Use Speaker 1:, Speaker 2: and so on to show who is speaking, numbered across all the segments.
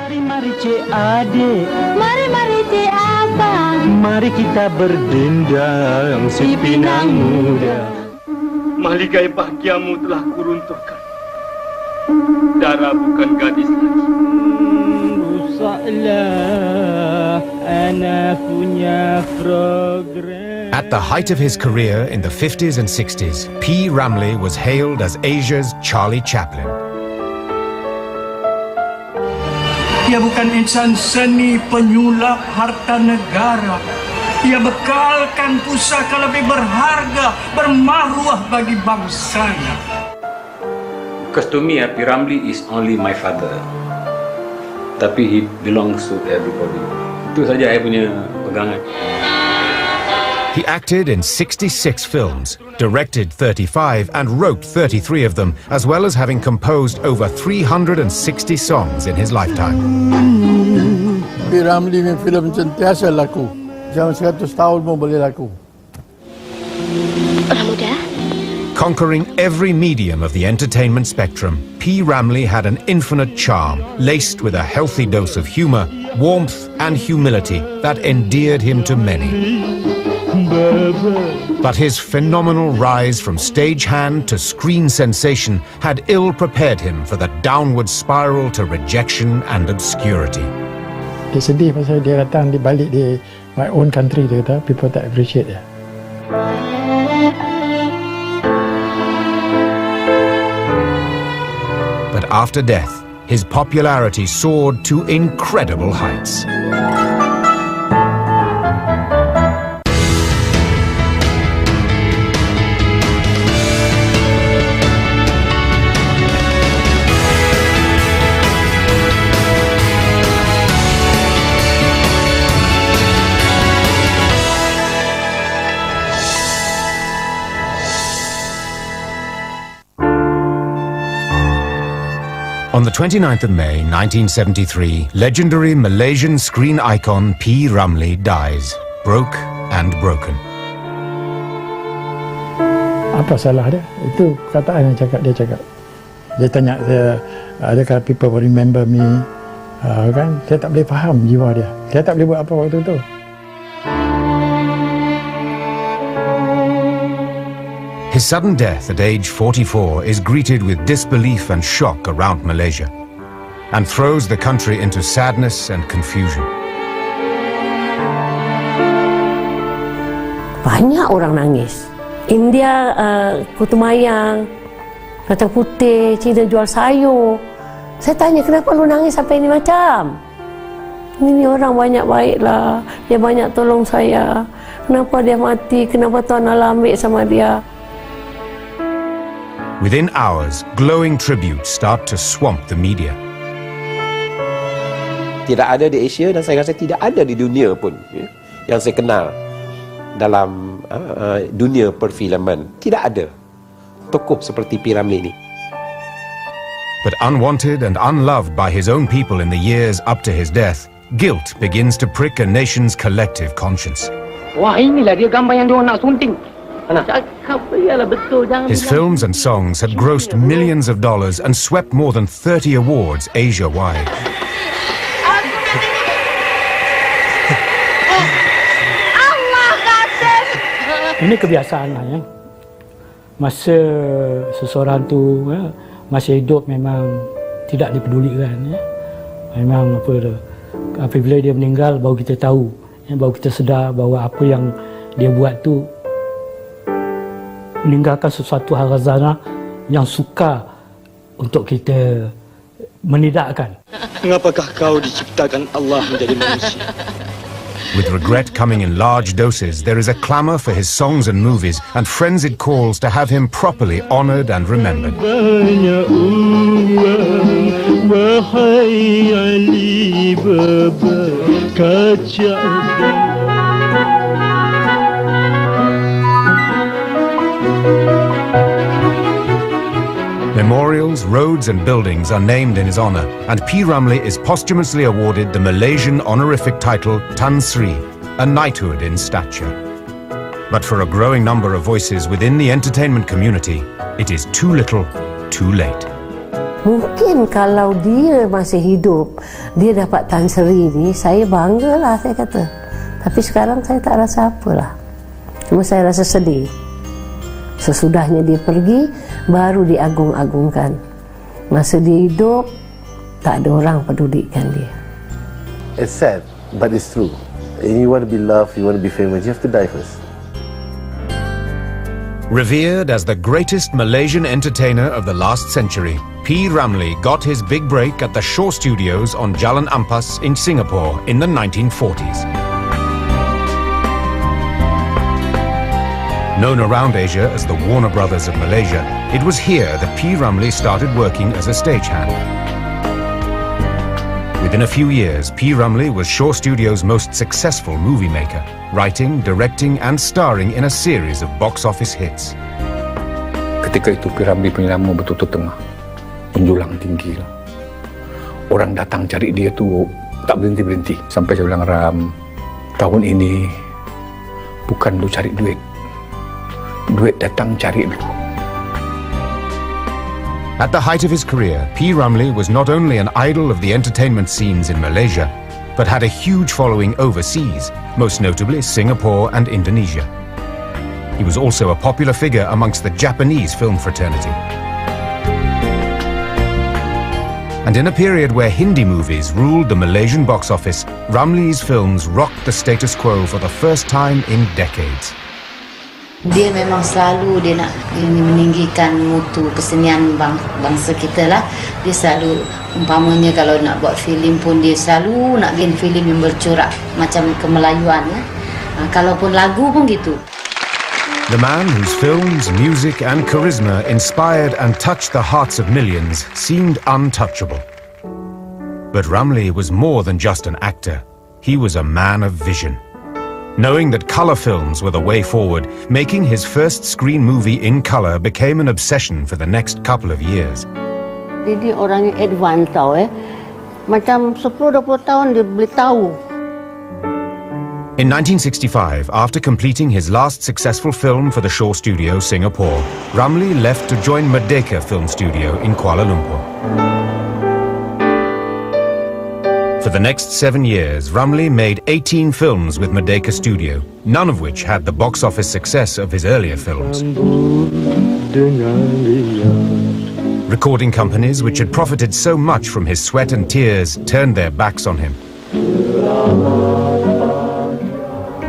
Speaker 1: Mari cik adik,
Speaker 2: mari cik abang,
Speaker 1: mari kita berdendang si pinang muda.
Speaker 3: Mahligai bahagiamu telah kuruntuhkan. Dara bukan gadis lagi.
Speaker 1: Rusaklah anak punya program.
Speaker 4: At the height of his career in the 50s and 60s, P.Ramlee was hailed as Asia's Charlie Chaplin.
Speaker 5: Ia bukan insan seni penyulap harta negara. Ia bekalkan pusaka lebih berharga, bermaruah bagi bangsanya.
Speaker 6: Because to me, P.Ramlee is only my father. Tapi he belongs to everybody. Itu saja saya punya pegangan.
Speaker 4: He acted in 66 films, directed 35 and wrote 33 of them, as well as having composed over 360 songs in his lifetime.
Speaker 7: P.Ramlee ni filem sentiasa laku. Jangan 100 tahun pun boleh laku.
Speaker 2: Orang muda.
Speaker 4: Conquering every medium of the entertainment spectrum, P.Ramlee had an infinite charm, laced with a healthy dose of humor, warmth and humility that endeared him to many. But his phenomenal rise from stagehand to screen sensation had ill prepared him for the downward spiral to rejection and obscurity.
Speaker 8: Dia sedih pasal dia datang di balik di my own country, dia kata people tak appreciate dia.
Speaker 4: But after death, his popularity soared to incredible heights. On the 29th of May 1973, legendary Malaysian screen icon P.Ramlee dies, broke and broken.
Speaker 8: Apa salah dia? Itu kataan yang dia cakap. Dia tanya saya, adakah people will remember me? Kan? Saya tak boleh faham jiwa dia. Saya tak boleh buat apa waktu itu.
Speaker 4: His sudden death at age 44 is greeted with disbelief and shock around Malaysia, and throws the country into sadness and confusion.
Speaker 9: Banyak orang nangis. India kutu mayang, kacang putih, Cina jual sayur. Saya tanya, kenapa lu nangis sampai ini macam? Ini orang banyak baiklah, dia banyak tolong saya. Kenapa dia mati? Kenapa Tuhan Allah ambil sama dia?
Speaker 4: Within hours, glowing tributes start to swamp the media.
Speaker 10: Tidak ada di Asia dan saya rasa tidak ada di dunia pun yang saya kenal dalam dunia perfilman. Tidak ada tokoh seperti P.Ramlee ini.
Speaker 4: But unwanted and unloved by his own people in the years up to his death, guilt begins to prick a nation's collective conscience.
Speaker 3: Wah, inilah dia gambar yang dia nak sunting.
Speaker 4: His films and songs had grossed millions of dollars and swept more than 30 awards Asia-wide.
Speaker 8: Ini kebiasaan lah ya. Masa seseorang tu masih hidup memang tidak dipedulikan ya. Memang apabila dia meninggal baru kita tahu, baru kita sedar bahawa apa yang dia buat tu meninggalkan sesuatu khazanah yang sukar untuk kita menidakkan.
Speaker 3: Mengapakah kau diciptakan Allah menjadi manusia?
Speaker 4: With regret coming in large doses, there is a clamour for his songs and movies and frenzied calls to have him properly honoured and remembered. Memorials, roads and buildings are named in his honour, and P.Ramlee is posthumously awarded the Malaysian honorific title Tan Sri, a knighthood in stature. But for a growing number of voices within the entertainment community, it is too little, too late.
Speaker 9: Mungkin kalau dia masih hidup, dia dapat Tan Sri ni, saya banggalah, saya kata. Tapi sekarang saya tak rasa apalah. Cuma saya rasa sedih. Sesudahnya dia pergi, baru diagung-agungkan. Masa dia hidup, tak ada orang pedulikan dia.
Speaker 11: It's sad, but it's true. And you want to be loved, you want to be famous, you have to die first.
Speaker 4: Revered as the greatest Malaysian entertainer of the last century, P.Ramlee got his big break at the Shaw Studios on Jalan Ampas in Singapore in the 1940s. Known around Asia as the Warner Brothers of Malaysia, it was here that P.Ramlee started working as a stagehand. Within a few years, P.Ramlee was Shaw Studios' most successful movie maker, writing, directing and starring in a series of box office hits.
Speaker 12: Ketika itu P.Ramlee punya nama betul-betul tengah menjulang tinggi. Orang datang cari dia tu tak berhenti-berhenti. Sampai saya bilang, Ram, tahun ini bukan lu cari duit. Duit datang cari lu.
Speaker 4: At the height of his career, P.Ramlee was not only an idol of the entertainment scenes in Malaysia, but had a huge following overseas, most notably Singapore and Indonesia. He was also a popular figure amongst the Japanese film fraternity. And in a period where Hindi movies ruled the Malaysian box office, Ramlee's films rocked the status quo for the first time in decades.
Speaker 13: Dia memang selalu dia nak meninggikan mutu kesenian bangsa kita lah. Dia selalu, umpamanya kalau nak buat filem pun dia selalu nak bikin filem yang bercorak macam kemelayuan ya. Kalaupun lagu pun gitu.
Speaker 4: The man whose films, music and charisma inspired and touched the hearts of millions seemed untouchable. But Ramlee was more than just an actor. He was a man of vision. Knowing that colour films were the way forward, making his first screen movie in colour became an obsession for the next couple of years.
Speaker 14: Dia orang yang advance tau Macam 10-20 tahun dia boleh tahu.
Speaker 4: In 1965, after completing his last successful film for the Shaw Studio, Singapore, Ramlee left to join Merdeka Film Studio in Kuala Lumpur. For the next 7 years, Ramlee made 18 films with Merdeka Studio, none of which had the box office success of his earlier films. Recording companies which had profited so much from his sweat and tears turned their backs on him.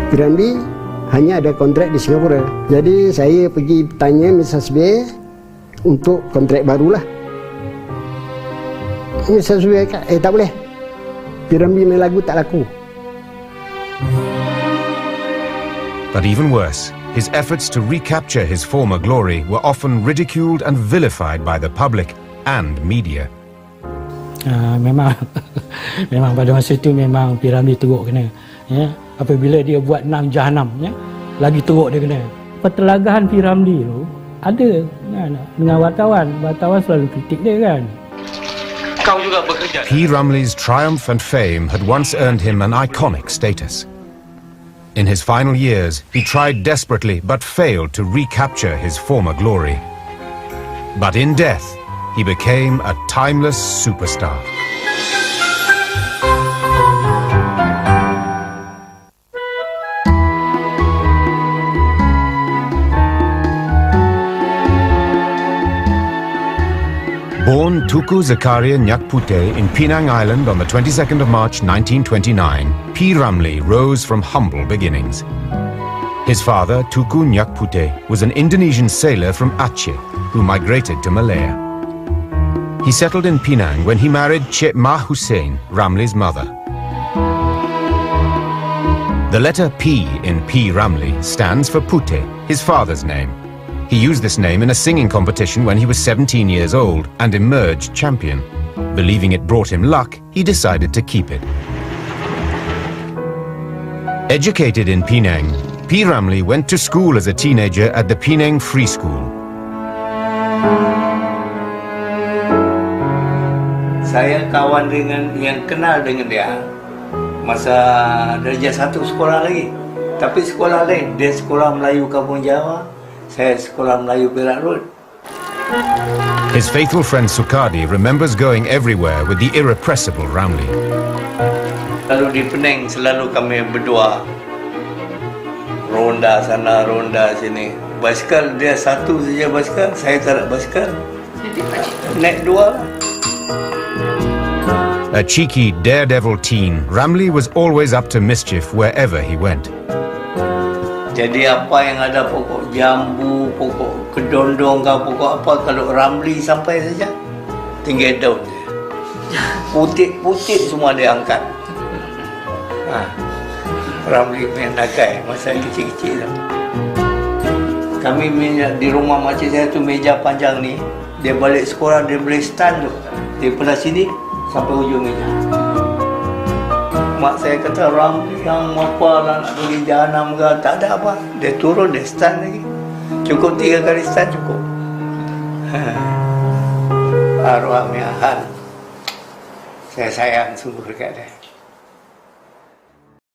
Speaker 15: P.Ramlee hanya ada kontrak di Singapura. Jadi saya pergi tanya Mrs. B untuk kontrak barulah. Mrs. B kata, tak boleh. P.Ramlee main lagu tak laku.
Speaker 4: But even worse, his efforts to recapture his former glory were often ridiculed and vilified by the public and media.
Speaker 8: Memang pada masa itu memang P.Ramlee teruk kena. Ya, apabila dia buat Nang Jahanam, ya, lagi teruk dia kena. Pertelagahan P.Ramlee tu ada kan, dengan wartawan selalu kritik dia kan.
Speaker 4: P.Ramlee's triumph and fame had once earned him an iconic status. In his final years, he tried desperately but failed to recapture his former glory. But in death, he became a timeless superstar. Born Tuku Zakaria Nyak Puteh in Penang Island on the 22nd of March 1929, P.Ramlee rose from humble beginnings. His father, Tuku Nyak Puteh, was an Indonesian sailor from Aceh who migrated to Malaya. He settled in Penang when he married Cik Ma Hussein, Ramlee's mother. The letter P in P.Ramlee stands for Puteh, his father's name. He used this name in a singing competition when he was 17 years old and emerged champion. Believing it brought him luck, he decided to keep it. Educated in Penang, P.Ramlee went to school as a teenager at the Penang Free School.
Speaker 16: Saya kawan dengan yang kenal dengan dia masa darjah 1 sekolah lagi. Tapi sekolah lain, dia sekolah Melayu Kampung Jawa, saya sekolah Melayu Perak Road.
Speaker 4: His faithful friend Sukadi remembers going everywhere with the irrepressible Ramlee.
Speaker 16: Lalu di Penang selalu kami berdua. Ronda sana, ronda sini. Basikal dia satu saja basikal, saya tak ada basikal. Naik dua.
Speaker 4: A cheeky, daredevil teen, Ramlee was always up to mischief wherever he went.
Speaker 16: Jadi apa yang ada pokok jambu, pokok kedondong, pokok apa, kalau Ramlee sampai saja, tinggal daun dia. Putih-putih semua dia angkat. Ramlee punya nagai masa kecil-kecil tu. Kami di rumah makcik saya tu meja panjang ni, dia balik sekolah dia boleh stand tu. Daripada sini sampai hujung meja. Mak saya kata Ramlee yang apa lah nak pergi jahanam ke, tak ada apa. Dia turun, dia stand lagi. Cukup 3 kali stand cukup. Arwah miahan. Saya sayang sungguh dekat dia.